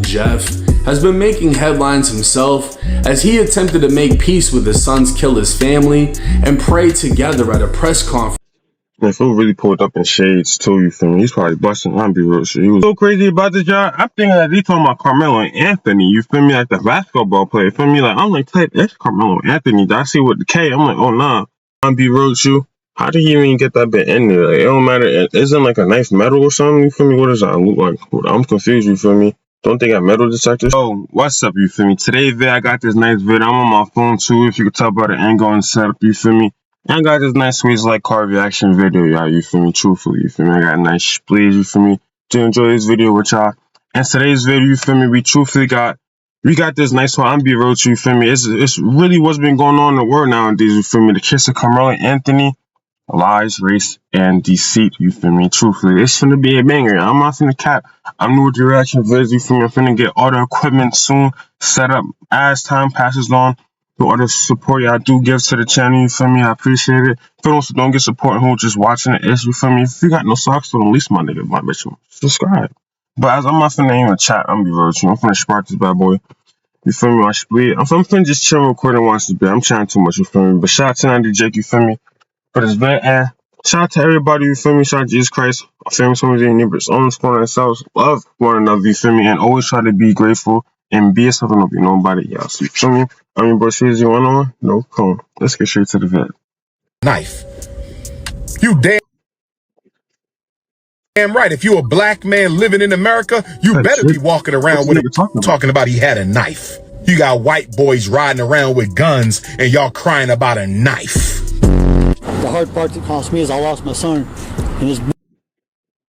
Jeff, has been making headlines himself as he attempted to make peace with his son's killer's family and pray together at a press conference. Man, Phil really pulled up in shades too, you feel me? He's probably busting on be real shit. He was so crazy about this, y'all. I'm thinking that he talking about Carmelo and Anthony, you feel me? Like the basketball player, you feel me? Like, I'm like, that's Carmelo Anthony. I see with the K, I'm like, oh nah. I'm be real with you. How did he even get that bit in there? Like, it don't matter. It isn't like a nice metal or something, you feel me? What does that look like? I'm confused, you feel me? Don't they got metal detectors? Oh, what's up, you feel me? Today's vid, I got this nice vid. I'm on my phone too, if you could tell by the angle and setup, you feel me? And I got this nice Sweets Like car reaction video, y'all, you feel me? Truthfully, you feel me? I got a nice splees, you feel me? To enjoy this video with y'all. And today's video, you feel me? We got this nice one. I'm be real to you, feel me? It's really what's been going on in the world nowadays, you feel me? The kiss of Carmelo Anthony, lies, race, and deceit, you feel me? Truthfully, it's finna be a banger. I'm not finna cap. I'm new with the reaction videos, you feel me? I'm finna get all the equipment soon set up as time passes on. All the support y'all do give to the channel, you feel me? I appreciate it. If you don't get support who just watching it, you feel me? If you got no socks, then at least my nigga, my bitch, subscribe. But as I'm not finna even chat, I'm be real with you. I'm finna spark this bad boy. You feel me? I'm finna just chill, record, and watch this bit. I'm chatting too much, you feel me? But shout out to 90 Jake, you feel me? For this bit, and shout out to everybody, you feel me? Shout out to Jesus Christ, our family, some neighbors, own corner ourselves, love one another, you feel me? And always try to be grateful and be yourself and don't be nobody else, you feel me? I'm your boy Shreezy, you on? No, come on. Let's get straight to the vid. Knife. You damn right. If you a black man living in America, you better be walking around with talking about he had a knife. You got white boys riding around with guns and y'all crying about a knife. The hard part that cost me is I lost my son and his.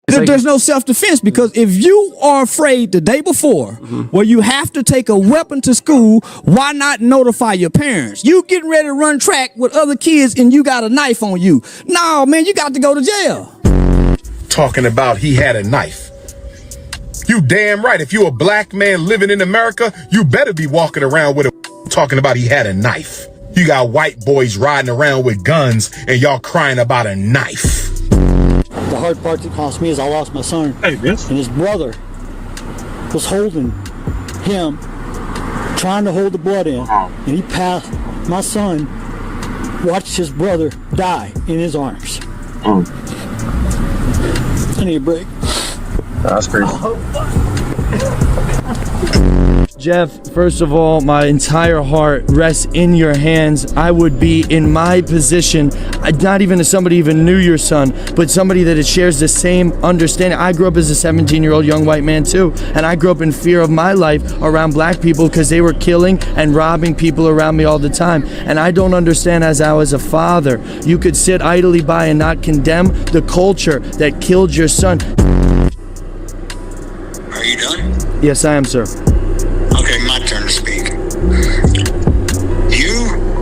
There's no self-defense, because if you are afraid the day before where you have to take a weapon to school, why not notify your parents? You getting ready to run track with other kids and you got a knife on you. No, man, you got to go to jail. Talking about he had a knife. You damn right. If you a black man living in America, you better be walking around with a talking about he had a knife. You got white boys riding around with guns and y'all crying about a knife. The hard part that cost me is I lost my son, and his brother was holding him, trying to hold the blood in, and he passed. My son watched his brother die in his arms. I need a break. That's crazy. Jeff, first of all, my entire heart rests in your hands. I would be in my position, not even as somebody even knew your son, but somebody that shares the same understanding. I grew up as a 17-year-old young white man too, and I grew up in fear of my life around black people because they were killing and robbing people around me all the time. And I don't understand, as I was a father, you could sit idly by and not condemn the culture that killed your son. Are you done? Yes, I am, sir. Okay, my turn to speak. You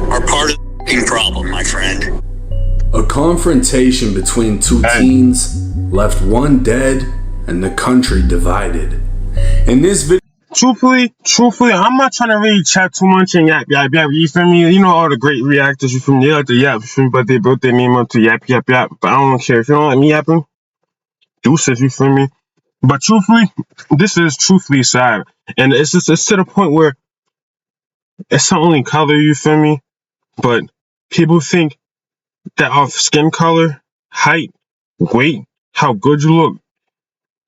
are part of the problem, my friend. A confrontation between two teens left one dead and the country divided. In this video, Truthfully, I'm not trying to really chat too much and yap, you feel me? You know all the great reactors, you feel me? They like to yap, you feel me? But they built their name up to yap. But I don't care. If you don't like me yapping, deuces, you feel me? But truthfully, this is truthfully sad. And it's to the point where it's not only color, you feel me? But people think that off skin color, height, weight, how good you look,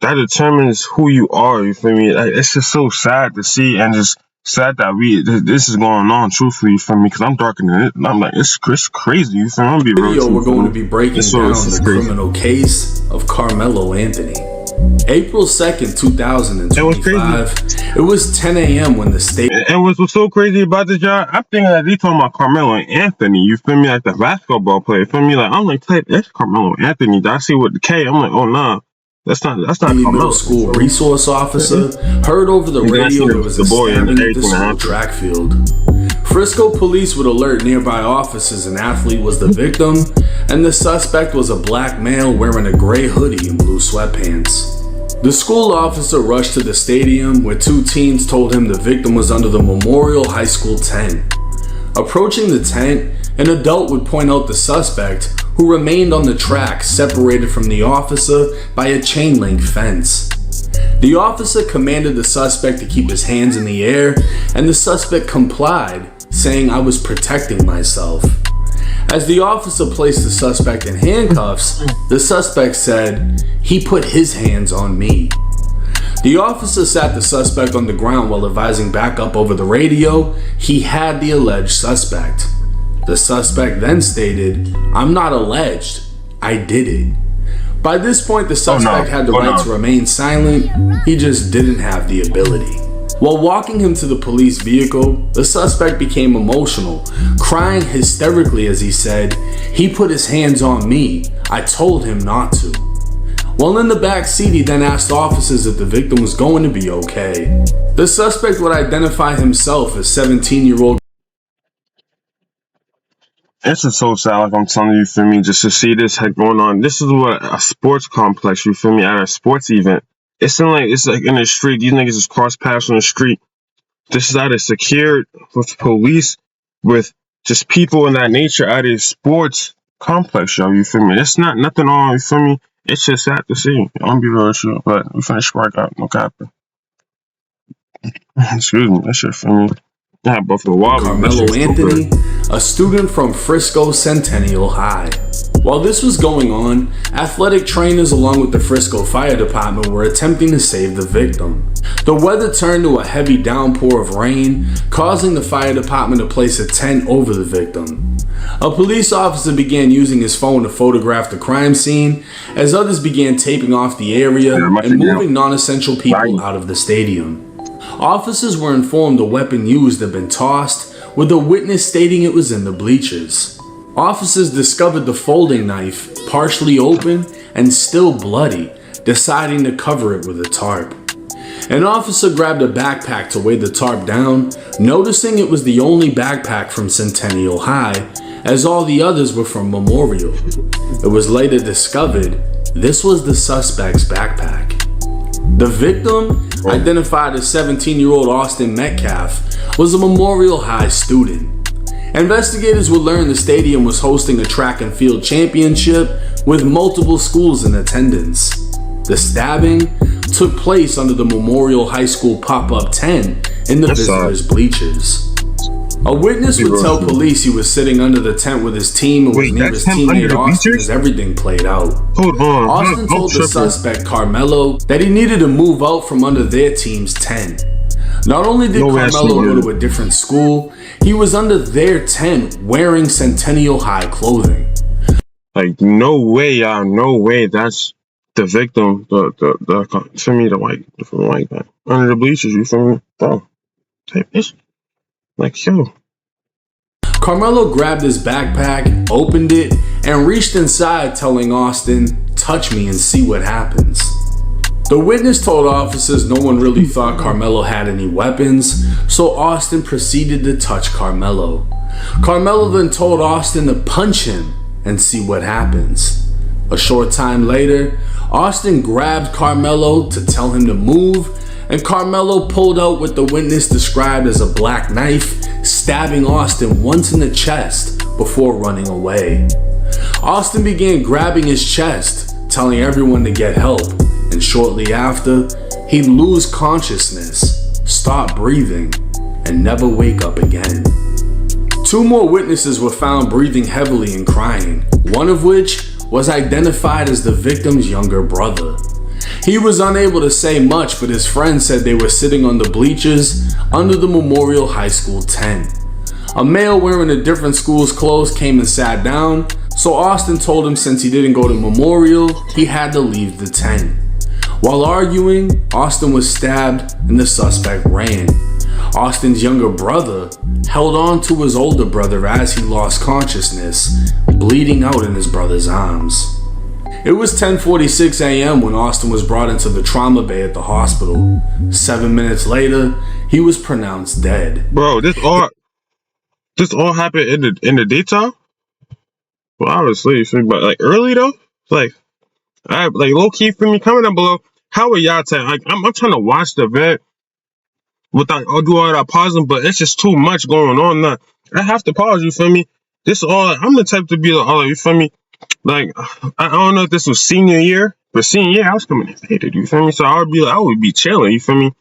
that determines who you are, you feel me? Like, it's just so sad to see, and just sad that this is going on, truthfully, you feel me? Because I'm darker than it, and I'm like, it's crazy, you feel me? I'm gonna be real. We're going to be breaking down the criminal case of Carmelo Anthony. April 2nd, 2025. It was 10 a.m. when the state. And what's so crazy about this, y'all? I'm thinking that they talking about Carmelo Anthony. You feel me? Like the basketball player. You feel me? Like, I'm like, that's Carmelo Anthony. I see with the K. I'm like, oh nah, that's not Carmelo. Middle school resource officer heard over the radio there was a stabbing at the school track field. Frisco police would alert nearby officers an athlete was the victim, and the suspect was a black male wearing a gray hoodie and blue sweatpants. The school officer rushed to the stadium where two teens told him the victim was under the Memorial High School tent. Approaching the tent, an adult would point out the suspect, who remained on the track separated from the officer by a chain link fence. The officer commanded the suspect to keep his hands in the air, and the suspect complied, saying, "I was protecting myself." As the officer placed the suspect in handcuffs, the suspect said, "He put his hands on me." The officer sat the suspect on the ground while advising backup over the radio. He had the alleged suspect. The suspect then stated, "I'm not alleged, I did it." By this point, the suspect had the right to remain silent. He just didn't have the ability. While walking him to the police vehicle, the suspect became emotional, crying hysterically as he said, "He put his hands on me. I told him not to." While in the back seat, he then asked officers if the victim was going to be okay. The suspect would identify himself as 17-year-old. It's just so sad, like I'm telling you, you feel me, just to see this heck going on. This is what a sports complex, you feel me, at a sports event. It's like in the street. These niggas just cross paths on the street. This is at a secured with police, with just people in that nature at a sports complex, yo, you feel me? It's not nothing on, you feel me? It's just sad to see. I'm be real with you, but we finna spark out, no capping. Excuse me, that shit for me. Yeah, but for a while, Carmelo Anthony, a student from Frisco Centennial High. While this was going on, athletic trainers along with the Frisco Fire Department were attempting to save the victim. The weather turned to a heavy downpour of rain, causing the fire department to place a tent over the victim. A police officer began using his phone to photograph the crime scene, as others began taping off the area and moving non-essential people out of the stadium. Officers were informed the weapon used had been tossed, with a witness stating it was in the bleachers. Officers discovered the folding knife partially open and still bloody, deciding to cover it with a tarp. An officer grabbed a backpack to weigh the tarp down, noticing it was the only backpack from Centennial High, as all the others were from Memorial. It was later discovered this was the suspect's backpack. The victim, identified as 17-year-old Austin Metcalf, was a Memorial High student. Investigators would learn the stadium was hosting a track and field championship with multiple schools in attendance. The stabbing took place under the Memorial High School pop-up tent in the visitors' bleachers. A witness would tell police he was sitting under the tent with his team and was near his teammate Austin as everything played out. Austin told the suspect, Carmelo, that he needed to move out from under their team's tent. Not only did Carmelo go to a different school, he was under their tent wearing Centennial High clothing. Like, no way, y'all, no way. That's the victim, the for me, the white guy. Under the bleachers, you feel me? Bro, it's like, yo. Carmelo grabbed his backpack, opened it, and reached inside, telling Austin, "Touch me and see what happens." The witness told officers no one really thought Carmelo had any weapons, so Austin proceeded to touch Carmelo. Carmelo then told Austin to punch him and see what happens. A short time later, Austin grabbed Carmelo to tell him to move, and Carmelo pulled out what the witness described as a black knife, stabbing Austin once in the chest before running away. Austin began grabbing his chest, telling everyone to get help, and shortly after, he'd lose consciousness, stop breathing, and never wake up again. Two more witnesses were found breathing heavily and crying, one of which was identified as the victim's younger brother. He was unable to say much, but his friends said they were sitting on the bleachers under the Memorial High School tent. A male wearing a different school's clothes came and sat down, so Austin told him since he didn't go to Memorial, he had to leave the tent. While arguing, Austin was stabbed and the suspect ran. Austin's younger brother held on to his older brother as he lost consciousness, bleeding out in his brother's arms. It was 10:46 a.m. when Austin was brought into the trauma bay at the hospital. 7 minutes later, he was pronounced dead. Bro, this all happened in the daytime? Well, obviously, but like early though? Like low key for me, comment down below. How are y'all saying? Like, I'm trying to watch the event without do all that pausing, but it's just too much going on now. I have to pause, you feel me? I'm the type to be like, you feel me? Like, I don't know if this was senior year But senior year, I was coming in faded, you feel me? So I would be chilling, you feel me?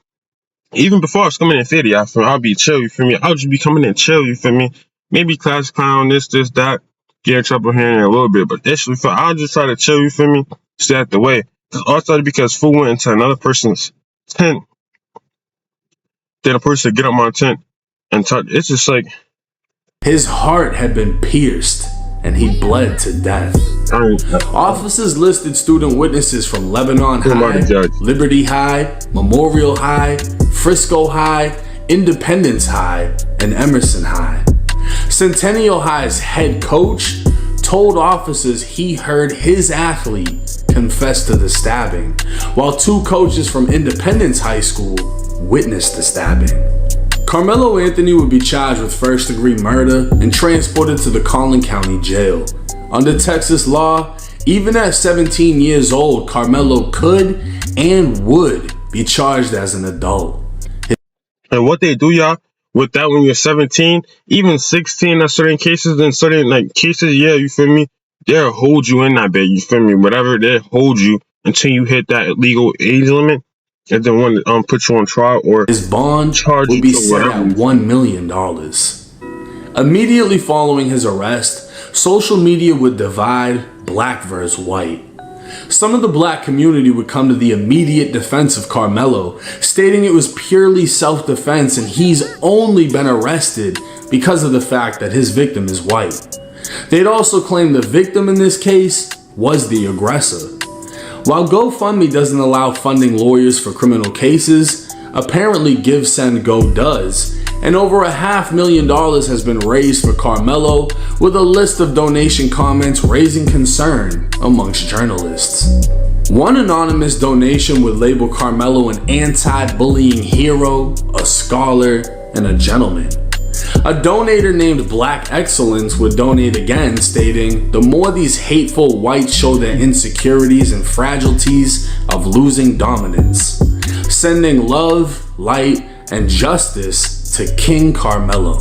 Even before I was coming in faded, I'll be chill, you feel me? I'll just be coming in chill, you feel me? Maybe class clown, this, that, get in trouble here and there a little bit, but this, I'll just try to chill, you feel me? Stay out the way. Also because food went into another person's tent, then a person get up my tent and touch. It's just like his heart had been pierced and he bled to death. Officers listed student witnesses from Lebanon High, Liberty High, Memorial High, Frisco High, Independence High, and Emerson High. Centennial High's head coach told officers he heard his athlete confess to the stabbing, while 2 coaches from Independence High School witnessed the stabbing. Carmelo Anthony would be charged with first-degree murder and transported to the Collin County Jail. Under Texas law, even at 17 years old, Carmelo could and would be charged as an adult. And what they do, y'all, with that when you're 17, even 16 in certain cases, in certain cases, yeah, you feel me? They'll hold you in that bed, you feel me? Whatever, they'll hold you until you hit that legal age limit, and then want to put you on trial or his bond would be set at $1 million. Immediately following his arrest, social media would divide black versus white. Some of the black community would come to the immediate defense of Carmelo, stating it was purely self-defense and he's only been arrested because of the fact that his victim is white. They'd also claim the victim in this case was the aggressor. While GoFundMe doesn't allow funding lawyers for criminal cases, apparently GiveSendGo does, and over $500,000 has been raised for Carmelo, with a list of donation comments raising concern amongst journalists. One anonymous donation would label Carmelo an anti-bullying hero, a scholar, and a gentleman. A donator named Black Excellence would donate again, stating, "The more these hateful whites show their insecurities and fragilities of losing dominance. Sending love, light, and justice to King Carmelo."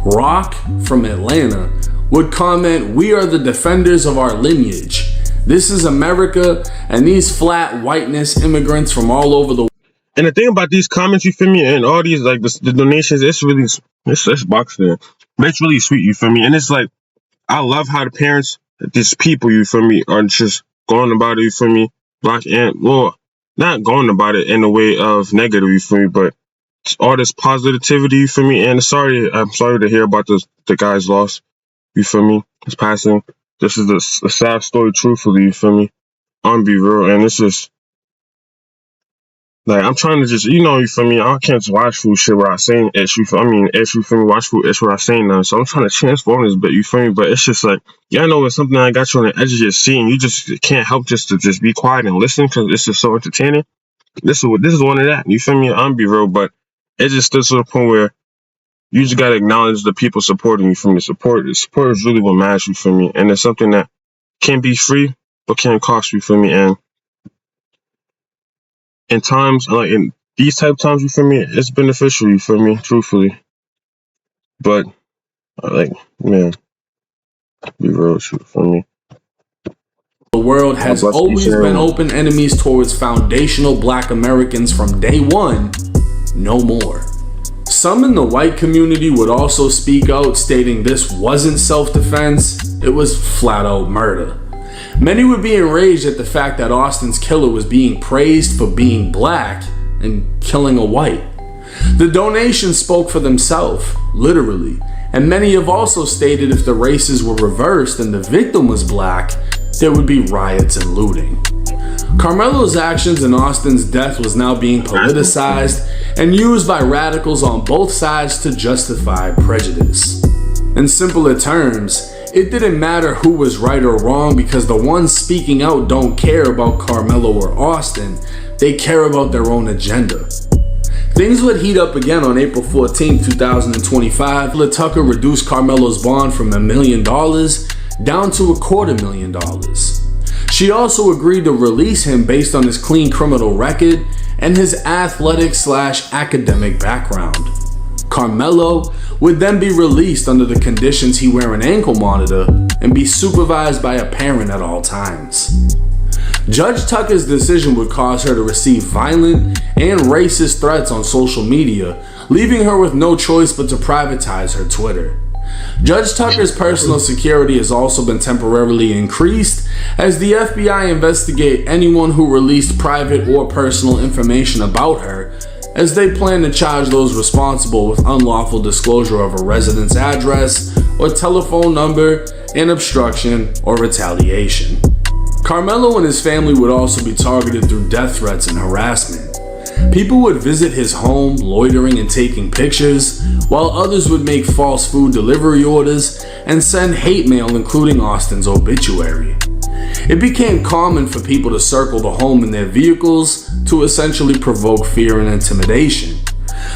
Rock from Atlanta would comment, "We are the defenders of our lineage. This is America, and these flat whiteness immigrants from all over the world." And the thing about these comments, you feel me, and all these, the donations, it's boxed there. But it's really sweet, you feel me? And it's like, I love how the parents, these people, you feel me, are just going about it, you feel me? Not going about it in a way of negative, you feel me, but all this positivity, you feel me? And I'm sorry to hear about the guy's loss, you feel me? His passing. This is a sad story, truthfully, you feel me? I'm be real, and it's just, I'm trying to just, you feel me? I can't just watch food shit without saying ish, you feel me? Watch food ish without saying nothing. So I'm trying to transform this bit, you feel me? But it's just like, I know it's something that got you on the edge of your seat, and you just can't help just to just be quiet and listen because it's just so entertaining. This is one of that, you feel me? I'm be real, but it just stood to the point where you just gotta acknowledge the people supporting you, from the support. The support is really what matters, you feel me? And it's something that can't be free, but can cost you, feel me? And in times, in these type of times, you feel me, it's beneficial, you feel me, truthfully. But, man, be real, you feel me? The world has always been open enemies towards foundational black Americans from day one, no more. Some in the white community would also speak out, stating this wasn't self-defense, it was flat-out murder. Many would be enraged at the fact that Austin's killer was being praised for being black and killing a white. The donations spoke for themselves, literally, and many have also stated if the races were reversed and the victim was black, there would be riots and looting. Carmelo's actions in Austin's death was now being politicized and used by radicals on both sides to justify prejudice. In simpler terms, it didn't matter who was right or wrong because the ones speaking out don't care about Carmelo or Austin, they care about their own agenda. Things would heat up again on April 14, 2025. Tucker reduced Carmelo's bond from $1 million down to $250,000. She also agreed to release him based on his clean criminal record and his athletic/academic background. Carmelo would then be released under the conditions he wear an ankle monitor and be supervised by a parent at all times. Judge Tucker's decision would cause her to receive violent and racist threats on social media, leaving her with no choice but to privatize her Twitter. Judge Tucker's personal security has also been temporarily increased as the FBI investigate anyone who released private or personal information about her, as they plan to charge those responsible with unlawful disclosure of a resident's address or telephone number and obstruction or retaliation. Carmelo and his family would also be targeted through death threats and harassment. People would visit his home, loitering and taking pictures, while others would make false food delivery orders and send hate mail including Austin's obituary. It became common for people to circle the home in their vehicles to essentially provoke fear and intimidation.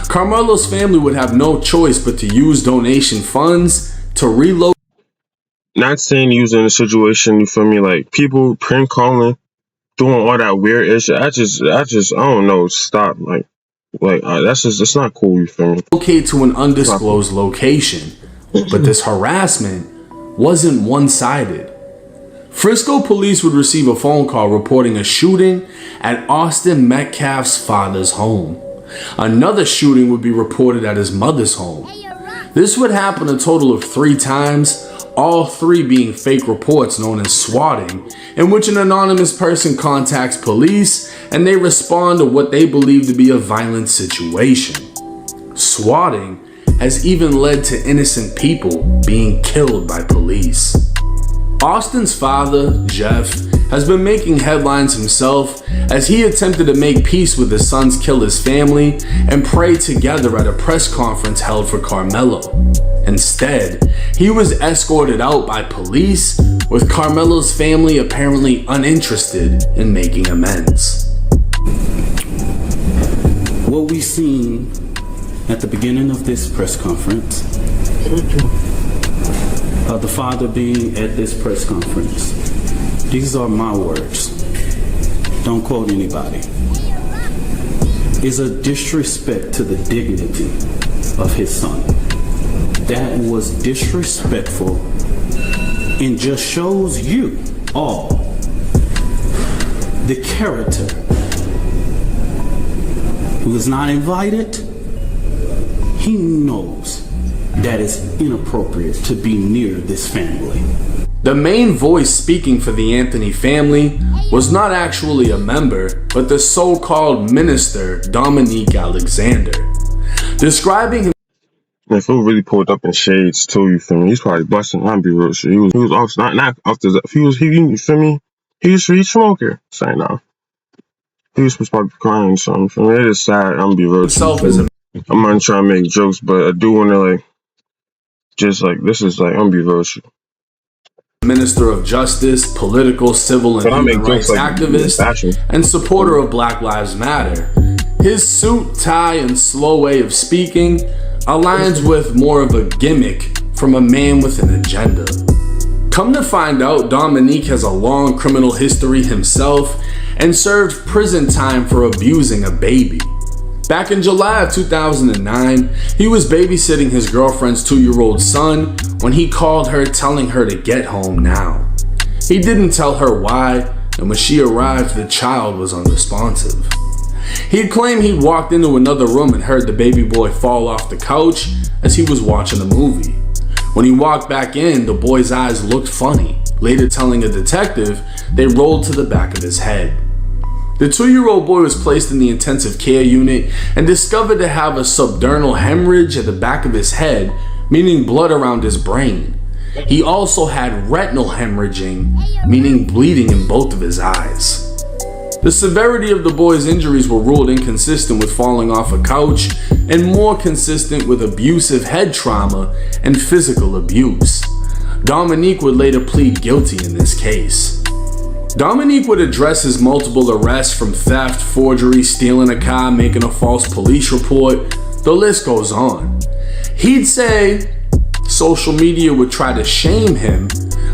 Carmelo's family would have no choice but to use donation funds to relocate. Not saying using a situation, you feel me, like people prank calling, doing all that weird shit. I don't know, stop, that's just, it's not cool, you feel me. Locate to an undisclosed location, but this harassment wasn't one-sided. Frisco police would receive a phone call reporting a shooting at Austin Metcalf's father's home. Another shooting would be reported at his mother's home. This would happen a total of 3 times, all 3 being fake reports known as swatting, in which an anonymous person contacts police and they respond to what they believe to be a violent situation. Swatting has even led to innocent people being killed by police. Austin's father, Jeff, has been making headlines himself as he attempted to make peace with his son's killer's family and pray together at a press conference held for Carmelo. Instead, he was escorted out by police, with Carmelo's family apparently uninterested in making amends. What we seen at the beginning of this press conference, the father being at this press conference, these are my words, don't quote anybody, is a disrespect to the dignity of his son. That was disrespectful and just shows you all the character who is not invited. He knows that it's inappropriate to be near this family. The main voice speaking for the Anthony family was not actually a member, but the so-called minister Dominique Alexander. Describing him. Man, Phil really pulled up in shades too, you feel me? He's probably busting, I'm be real shit. He was off, not off the, you feel me? He was a street smoker, say now. He was probably crying or something, for me. It is sad, I'm be real shit. I'm not trying to make jokes, but I do want to, this is I'm be real shit. Minister of Justice, political, civil, and human rights activist, and supporter of Black Lives Matter. His suit, tie, and slow way of speaking aligns with more of a gimmick from a man with an agenda. Come to find out, Dominique has a long criminal history himself and served prison time for abusing a baby. Back in July of 2009, he was babysitting his girlfriend's 2-year-old son when he called her telling her to get home now. He didn't tell her why, and when she arrived, the child was unresponsive. He'd claimed he'd walked into another room and heard the baby boy fall off the couch as he was watching a movie. When he walked back in, the boy's eyes looked funny, later telling a detective they rolled to the back of his head. The 2-year-old boy was placed in the intensive care unit and discovered to have a subdural hemorrhage at the back of his head, meaning blood around his brain. He also had retinal hemorrhaging, meaning bleeding in both of his eyes. The severity of the boy's injuries were ruled inconsistent with falling off a couch and more consistent with abusive head trauma and physical abuse. Dominique would later plead guilty in this case. Dominique would address his multiple arrests from theft, forgery, stealing a car, making a false police report. The list goes on. He'd say social media would try to shame him,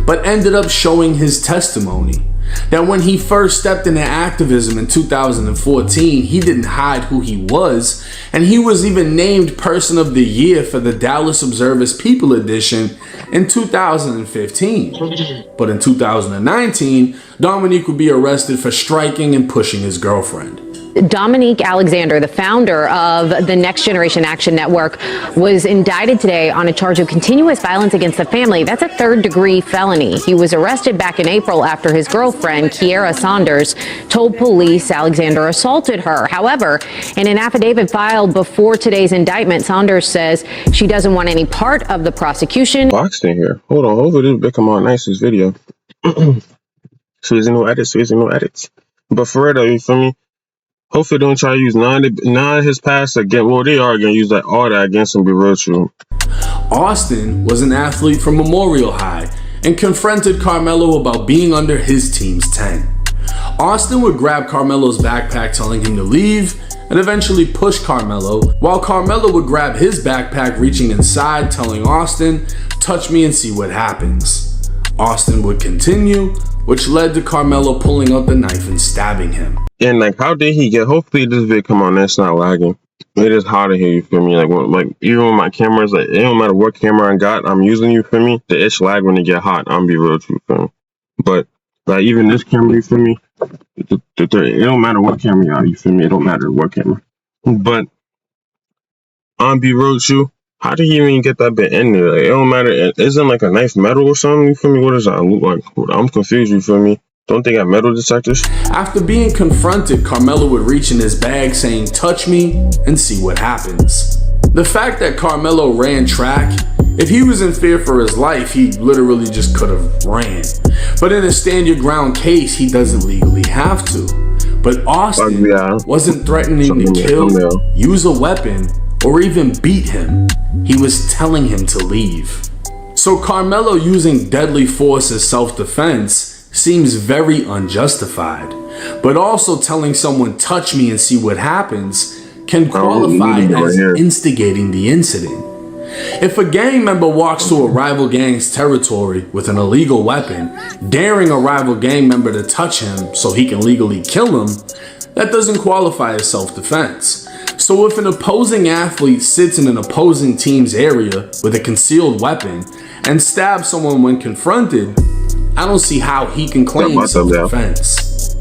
but ended up showing his testimony. That when he first stepped into activism in 2014, he didn't hide who he was, and he was even named Person of the Year for the Dallas Observer's People Edition in 2015. But in 2019, Dominique would be arrested for striking and pushing his girlfriend. Dominique Alexander, the founder of the Next Generation Action Network, was indicted today on a charge of continuous violence against the family. That's a third-degree felony. He was arrested back in April after his girlfriend, Kiera Saunders, told police Alexander assaulted her. However, in an affidavit filed before today's indictment, Saunders says she doesn't want any part of the prosecution. Boxed in here. Hold on. Hopefully this become our nicest video. No edits. But for real though, you feel me? Hopefully don't try to use none of his past again. Well, they are going to use all that against him, be real true. Austin was an athlete from Memorial High and confronted Carmelo about being under his team's tent. Austin would grab Carmelo's backpack telling him to leave and eventually push Carmelo, while Carmelo would grab his backpack reaching inside telling Austin, "Touch me and see what happens." Austin would continue, which led to Carmelo pulling out the knife and stabbing him. And like, how did he get? Hopefully this video come on, that's not lagging. It is hot in here, you feel me? Like even with my cameras, like it don't matter what camera I got, I'm using, you feel me? The itch lag when it get hot. I'm be real, you feel me? But like even this camera, you feel me? It don't matter what camera you got, you feel me? It don't matter what camera. But I'm be real with you. How did he even get that bit in there? Like, it don't matter. Isn't like a knife metal or something? You feel me? What does that look like? I'm confused. You feel me? Don't they got metal detectors? After being confronted, Carmelo would reach in his bag saying, "Touch me and see what happens." The fact that Carmelo ran track, if he was in fear for his life, he literally just could have ran. But in a stand your ground case, he doesn't legally have to. But Austin wasn't threatening to kill, use a weapon, or even beat him. He was telling him to leave. So Carmelo using deadly force as self-defense seems very unjustified. But also telling someone "touch me and see what happens" can qualify as instigating the incident. If a gang member walks to a rival gang's territory with an illegal weapon, daring a rival gang member to touch him so he can legally kill him, that doesn't qualify as self-defense. So if an opposing athlete sits in an opposing team's area with a concealed weapon and stabs someone when confronted, I don't see how he can claim self-defense.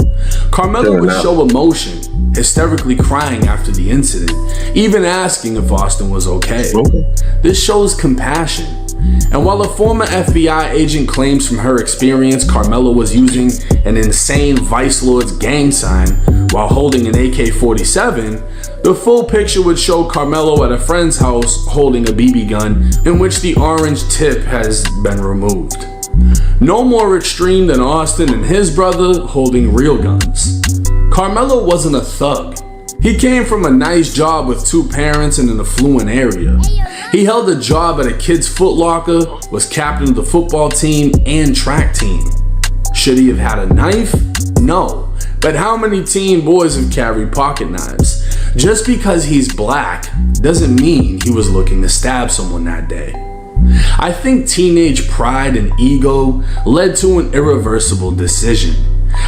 Carmelo would show emotion, hysterically crying after the incident, even asking if Austin was okay. This shows compassion. And while a former FBI agent claims from her experience Carmelo was using an insane Vice Lord's gang sign while holding an AK-47, the full picture would show Carmelo at a friend's house holding a BB gun in which the orange tip has been removed. No more extreme than Austin and his brother holding real guns. Carmelo wasn't a thug. He came from a nice job with 2 parents in an affluent area. He held a job at a kid's Foot Locker, was captain of the football team and track team. Should he have had a knife? No. But how many teen boys have carried pocket knives? Just because he's black doesn't mean he was looking to stab someone that day. I think teenage pride and ego led to an irreversible decision.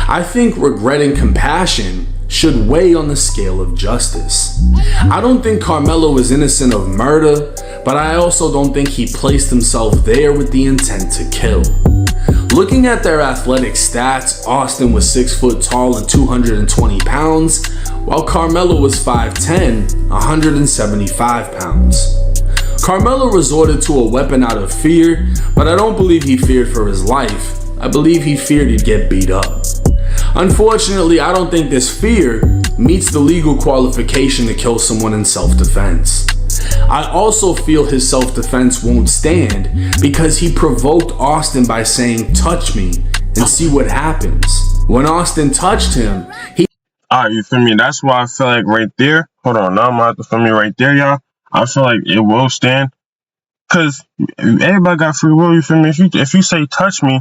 I think regretting compassion should weigh on the scale of justice. I don't think Carmelo is innocent of murder, but I also don't think he placed himself there with the intent to kill. Looking at their athletic stats, Austin was 6 foot tall and 220 pounds, while Carmelo was 5'10", 175 pounds. Carmelo resorted to a weapon out of fear, but I don't believe he feared for his life. I believe he feared he'd get beat up. Unfortunately, I don't think this fear meets the legal qualification to kill someone in self-defense. I also feel his self-defense won't stand because he provoked Austin by saying, "Touch me and see what happens." When Austin touched him, he... Alright, you feel me? That's why I feel like right there. Hold on, now I'm about to feel me right there, y'all. I feel like it will stand. Cause everybody got free will, you feel me? If you say touch me,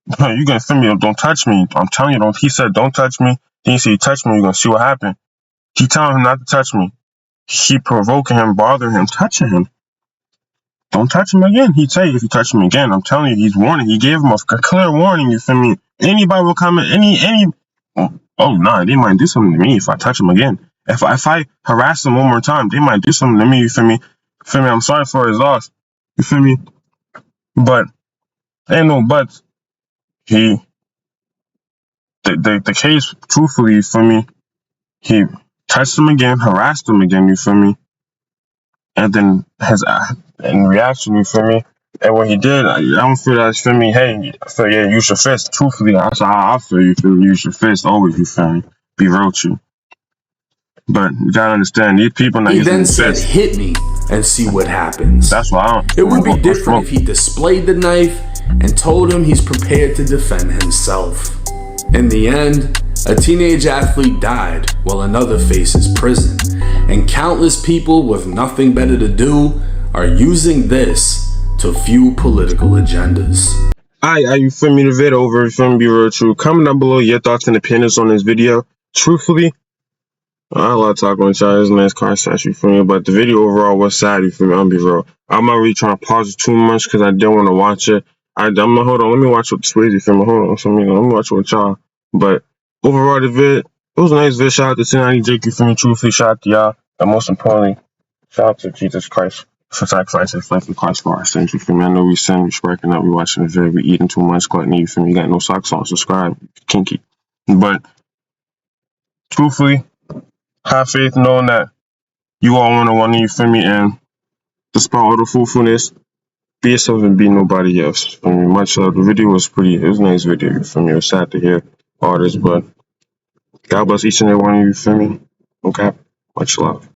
you gonna feel me, don't touch me. I'm telling you, he said don't touch me. Then he said touch me, you're gonna see what happened. He telling him not to touch me. He provoking him, bothering him, touching him. Don't touch him again. He'd say if you touch him again, I'm telling you, he's warning. He gave him a clear warning, you feel me? Anybody will comment, oh nah, they might do something to me if I touch them again. If I harass them one more time, they might do something to me, you feel me? I'm sorry for his loss. You feel me? But ain't no buts. The case, truthfully, you feel me? He touched him again, harassed him again, you feel me? And then in reaction, you feel me? And what he did, I don't feel that, you feel me? Hey, I feel, yeah, use your fist. Truthfully, that's how I feel, you feel me? Use your fist, always, you feel me? Be real with you. But you gotta understand, these people not using He then said, hit me and see what happens. That's why I don't. It would be different if he displayed the knife and told him he's prepared to defend himself. In the end, a teenage athlete died while another faces prison, and countless people with nothing better to do are using this to fuel political agendas. Alright, you feel me? The video over, you feel me? Be real true. Comment down below your thoughts and opinions on this video. Truthfully, I love talking with y'all. It's a nice conversation, you feel me? But the video overall was sad, you feel me? I'm be real. I'm not really trying to pause it too much because I didn't want to watch it. I'm gonna hold on. Let me watch what this you feel me? Hold on. So, let me watch it with y'all. But overall, the vid, it was a nice vid. Shout out to 1090 Jake, you feel me? Truthfully, shout out to y'all. And most importantly, shout out to Jesus Christ for sacrificing his life in Christ for our sins, you feel me? I know we sin, we sparking up, we watching the vid, we eating too much, gluttony, you feel me? You got no socks on, subscribe, kinky. But truthfully, have faith knowing that you all one-on-one, you feel me? And despite all the foolfulness, be yourself and be nobody else. I mean, much love. The video was it was a nice video, you feel me? It was sad to hear all this, but God bless each and every one of you, feel me? Okay? Much love.